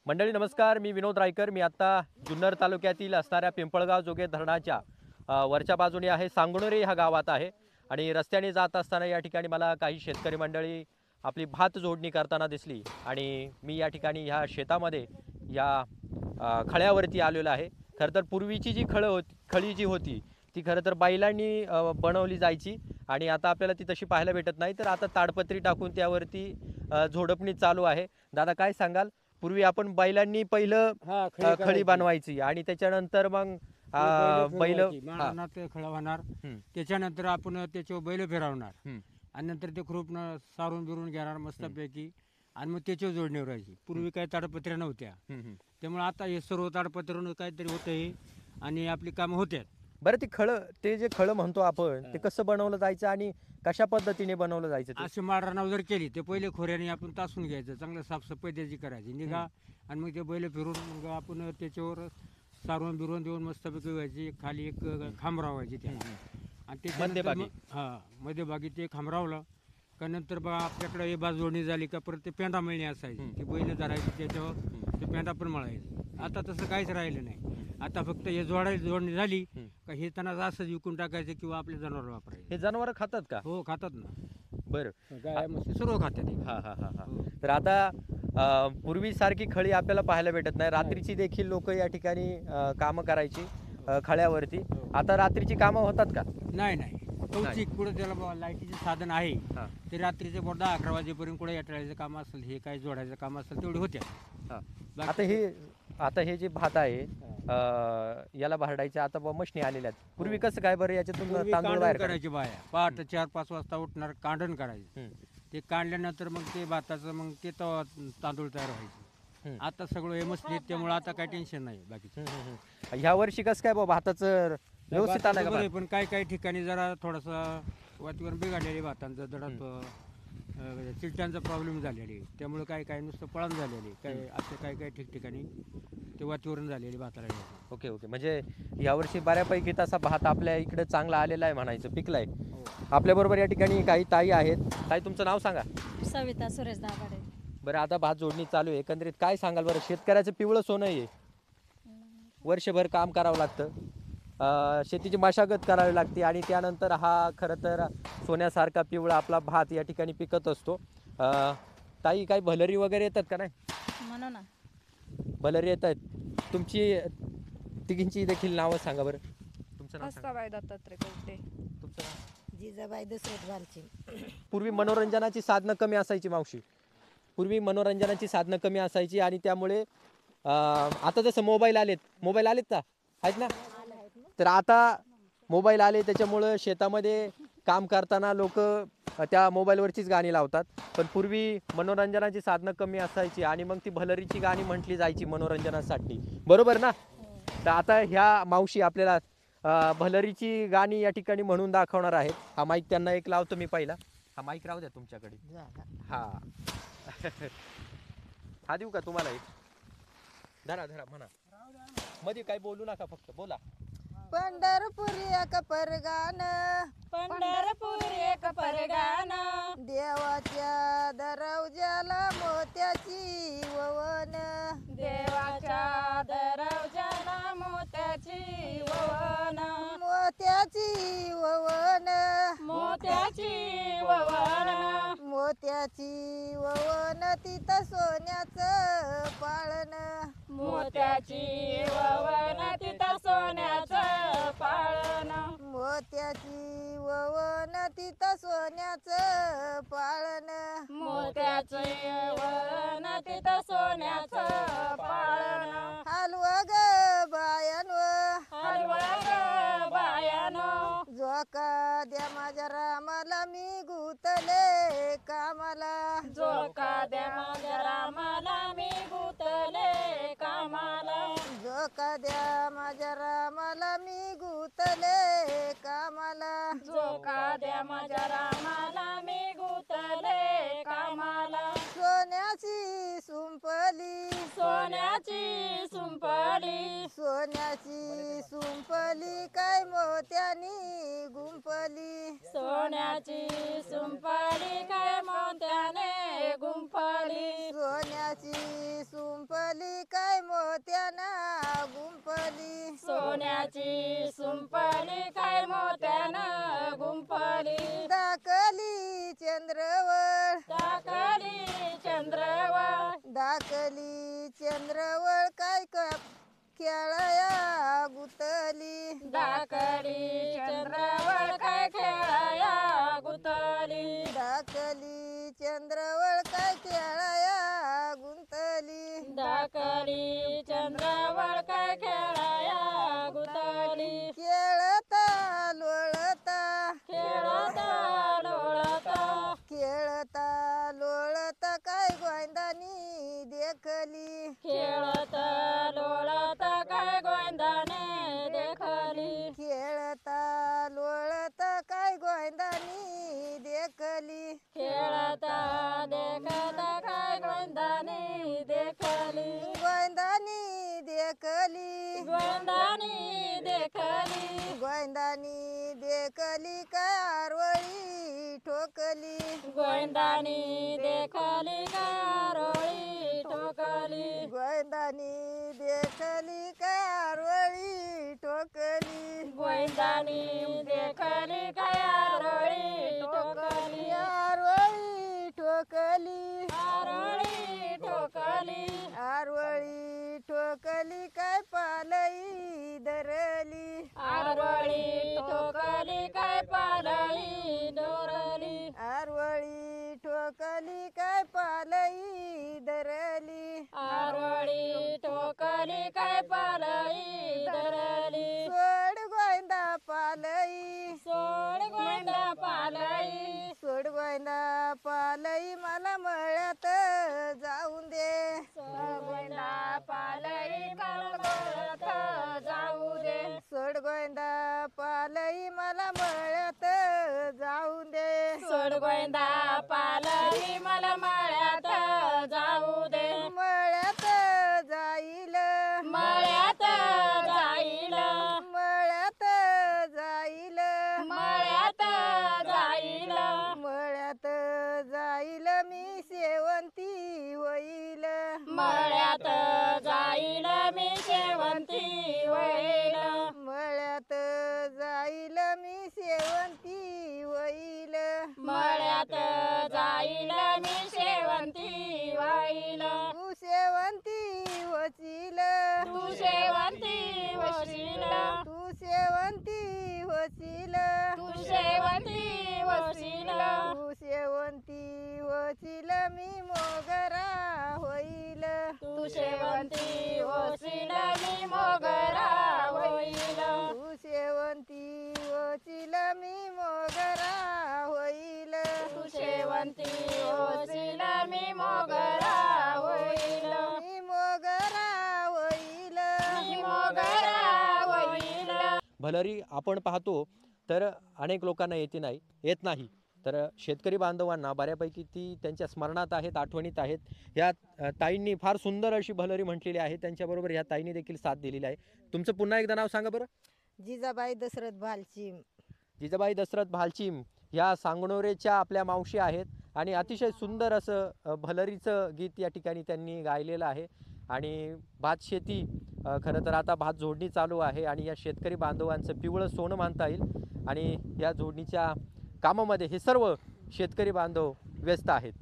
मंडळी नमस्कार, मी विनोद रायकर. मी आता जुन्नर तालुक्यातील असणाऱ्या पिंपळगाव जोगे धरणाच्या वरच्या बाजूने आहे. सांगणोरे ह्या गावात आहे आणि रस्त्याने जात असताना या ठिकाणी मला काही शेतकरी मंडळी आपली भात जोडणी करताना दिसली आणि मी या ठिकाणी ह्या शेतामध्ये या खळ्यावरती आलेलो आहे. खरं तर पूर्वीची जी खळी जी होती ती खरं तर बैलांनी बनवली जायची आणि आता आपल्याला ती तशी पाहायला भेटत नाही. तर आता ताडपत्री टाकून त्यावरती झोडपणी चालू आहे. दादा काय सांगाल? पूर्वी आपण बैलांनी पहिलं खळी करायची. बनवायची आणि त्याच्यानंतर मग बैल मारणार ते खळा होणार. त्याच्यानंतर आपण त्याच्यावर बैल फिरवणार आणि नंतर ते खूप सारून बिरून घेणार मस्तपैकी आणि मग त्याच्यावर जोडणी राहायची. पूर्वी काही ताडपत्र्या नव्हत्या, त्यामुळे आता हे सर्व ताडपत्र्यानं काहीतरी होतं हे आणि आपली कामं होत्यात. बरं ते जे खळं म्हणतो आपण ते कसं बनवलं जायचं आणि कशा पद्धतीने बनवलं जायचं ते? अशी मारणाव जर केली ते पहिले खोऱ्याने आपण तासून घ्यायचं, चांगलं साफसफाई त्याची करायची निघा आणि मग ते बैल फिरून मग आपण त्याच्यावर सारवण बिरवण देऊन मस्तपैकी व्हायची. खाली एक खांब रावायची त्या आणि त्याच्यानंतर मध्यभागी. मध्यभागी ते खांबरावलं का नंतर बघा आपल्याकडे हे बाजू जोडणी झाली का परत ते पेंडा मळणी असायची. ती बैल धरायची त्याच्यावर ते पेंडा पण मळायचं. आता तसं काहीच राहिलं नाही. आता फक्त हे जोडणी झाली का हे त्यांना असंच विकून टाकायचं किंवा आपले जनावर वापरायचे. हे जनावर खातात का? हो खातात ना, बरं. गाय म्हशी सर्व खातात हे. हा हा हा हा. तर आता पूर्वीसारखी खळी आपल्याला पाहायला भेटत नाही. रात्रीची देखील लोक या ठिकाणी कामं करायची खळ्यावरती. आता रात्रीची कामं होतात का? नाही कौचिक कुठं त्याला लाईटीचे साधन आहे हा. ते रात्रीचे 10-11 वाजेपर्यंत कुठे याटळायचं काम असेल हे काय जोडायचं काम असेल तेवढे होत्या. हा. आता हे जे भात आहे याला भरडायचे आता मशनी आलेल्या आहेत. पूर्वी कसं काय बरं याच्यातून पूर्वी तांदूळ कांडण बाहेर करायची बाया पहाटे 4-5 वाजता उठणार कांडण करायचं. ते काढल्यानंतर मग ते भाताचं मग ते तांदूळ तयार व्हायचे. आता सगळं हे मस्त त्यामुळे आता काही टेन्शन नाही बाकीचं. ह्या वर्षी कसं काय बाबा भाताचं व्यवस्थित आलं का बरं आहे, भात? पण काही ठिकाणी जरा थोडासा वातावरण बिघडलेले भातांचं जरा चिलट्यांचा प्रॉब्लेम झालेली त्यामुळे काही नुसतं पळण झालेली काही असं काही ठिकठिकाणी ते वातावरण झालेले भाताला. ओके म्हणजे यावर्षी बऱ्यापैकी तसा भात आपल्या इकडे चांगला आलेला आहे म्हणायचं, पिकलाय. आपल्या बरोबर या ठिकाणी काही ताई आहेत. ताई तुमचं नाव सांगा. सविता सुरेश दाभाडे. बरं आता भात जोडणी चालू आहे. एकंदरीत काय सांगाल बरं? शेतकऱ्याचं पिवळं सोनं आहे. वर्षभर काम करावं लागतं, शेतीची मशागत करावी लागते आणि त्यानंतर हा खरं तर सोन्यासारखा पिवळा आपला भात या ठिकाणी पिकत असतो. ताई काही भलरी वगैरे येतात का? नाही म्हणू ना. भलरी येत आहेत. तुमची तिघींची देखील नावं सांगा बरं. तुमचं नाव सांगा. हस्ताबाई दत्तात्रय कवटे. तुमचं नाव? जिजाबाई दसरथ घालची. पूर्वी मनोरंजनाची साधनं कमी असायची मावशी. पूर्वी मनोरंजनाची साधनं कमी असायची आणि त्यामुळे आता जसं मोबाईल आलेत का? आहेत ना? तर आता मोबाईल आले त्याच्यामुळं शेतामध्ये काम करताना लोक त्या मोबाईलवरचीच गाणी लावतात. पण पूर्वी मनोरंजनाची साधनं कमी असायची आणि मग ती भलरीची गाणी म्हटली जायची मनोरंजनासाठी, बरोबर ना? तर आता ह्या मावशी आपल्याला भलरीची गाणी या ठिकाणी म्हणून दाखवणार आहेत. हा माईक त्यांना एक लावतो मी पहिला. हा माईक राहू द्या तुमच्याकडे. हा हा देऊ का तुम्हाला एक? धरा म्हणा. मध्ये काही बोलू नका, फक्त बोला. पंढरपुरी एक परगान, पंढरपूर एक परगान, देवाच्या दरवज्याला मोत्याची ववन, देवाच्या दरवजाला मोत्याची ववन, मोत्याची ववन, मोत्याची ववन, मोत्याची ववन तिथं सोन्याचं पाळण, मोत्याची ववन तिथं सोन्याचं पाळण, मोत्याची ववन तिथं सोन्याचं पाळण, मोत्याची ववन तिथं सोन्याचं पाळण, हलवा ग बायानो, हलवा ग बायानो, जोका द्या माझ्या रामाला मी गुतले कामाला, जोका द्या माझ्या रामाला मी गुतले कामाला, जोका द्या माझ्या रामाला मी गुतले कामाला, जोका द्या माझ्या रामाला मी गुतले कामाला, सोन्याची सुंपली, सोन्याची सुंपली, सोन्याची सुंपली काय मोत्यानी गुंपली, सोन्याची सुंपली काय मोत्याने गुंफली, सोन्याची सुंपली गुंपली सोन्याची सुंपली काय मोत्यानं गुंफली दाखली चंद्रवळ टाकली चंद्रवर दाखली चंद्रवळ काय खेळया गुतली दाकडी चंद्रवर काय खेळाया गुतली दाखली चंद्रवळ काय खेळया गुंतली दाकडी चंद्रवर काय खेळाया गुतली खेळता लोळता खेळता डोळता खेळता लोळता काय गोंदानी देखली खेळता लोळता काय गोंदाने देखली खेळता लोळता काय गोंदानी देखली खेळता देखता काय गोंदाने देखली गोंदानी देखली गोंदानी देखली गोंदानी देखली काय आरवळी ठोकली गोंदानी देखली गारोळी ठोकली गोंदानी देखली काय आरवळी ठोकली गोंदानी देखली काय आरोळी ठोकली आरवळी ठोकली आरोळी ठोकली आरवळी ठोकली काय पालई धरली आरोळी ठोकली काय पालळी दोरली आरवळी ठोकली काय पालई धरली आरोळी ठोकली काय पालळी धरली सोड गोंदा पालई सोड गोंदा पालळी सोड गोंदा पालई मला मळ्यात जाऊन दे गोंदा पालळी कळबळत जाऊ दे सोड गोंदा पालई मला मळ्यात जाऊन दे सोड गोंदा पालळी मला माळ्यात जाऊ दे मळ्यात जाईल मळ्यात जाईल मळ्यात जाईल मळ्यात जाईल मळ्यात जाईल मी शेवंती होईल मळ्यात जाईल मी शेवंती होईल मळ्यात जाईल मी शेवंती होईल मळ्यात जाईल मी शेवंती होईल तू शेवंती होशील तू शेवंती होशील तू शेवंती होशील तू शेवंती होशील तू शेवंती होशील मी मोगरा होईल तू शेवंती होशील मी मोगरा होईल तू शेवंती होशील मी मोगरा होईल तू शेवंती होशील मी मोगरा होईल मी मोगरा होईल मी मोगरा होईल भलरी आपण पाहतो तर अनेक लोकांना येत नाही तर शेतकरी बांधवांना बऱ्यापैकी ती त्यांच्या स्मरणात आहेत, आठवणीत आहेत. ह्या ताईंनी फार सुंदर अशी भलरी म्हटलेली आहे. त्यांच्याबरोबर ह्या ताईंनी देखील साथ दिलेली आहे. तुमचं पुन्हा एकदा नाव सांगा बरं. जिजाबाई दशरथ भालचीम. जिजाबाई दशरथ भालचीम ह्या सांगणोरेच्या आपल्या मावशी आहेत आणि अतिशय सुंदर असं भलरीचं गीत या ठिकाणी त्यांनी गायलेलं आहे. आणि भात शेती खरं तर आता भात जोडणी चालू आहे आणि या शेतकरी बांधवांचं पिवळं सोनं मानता येईल. आणि या जोडणीच्या कामामध्ये हे सर्व शेतकरी बांधव व्यस्त आहेत.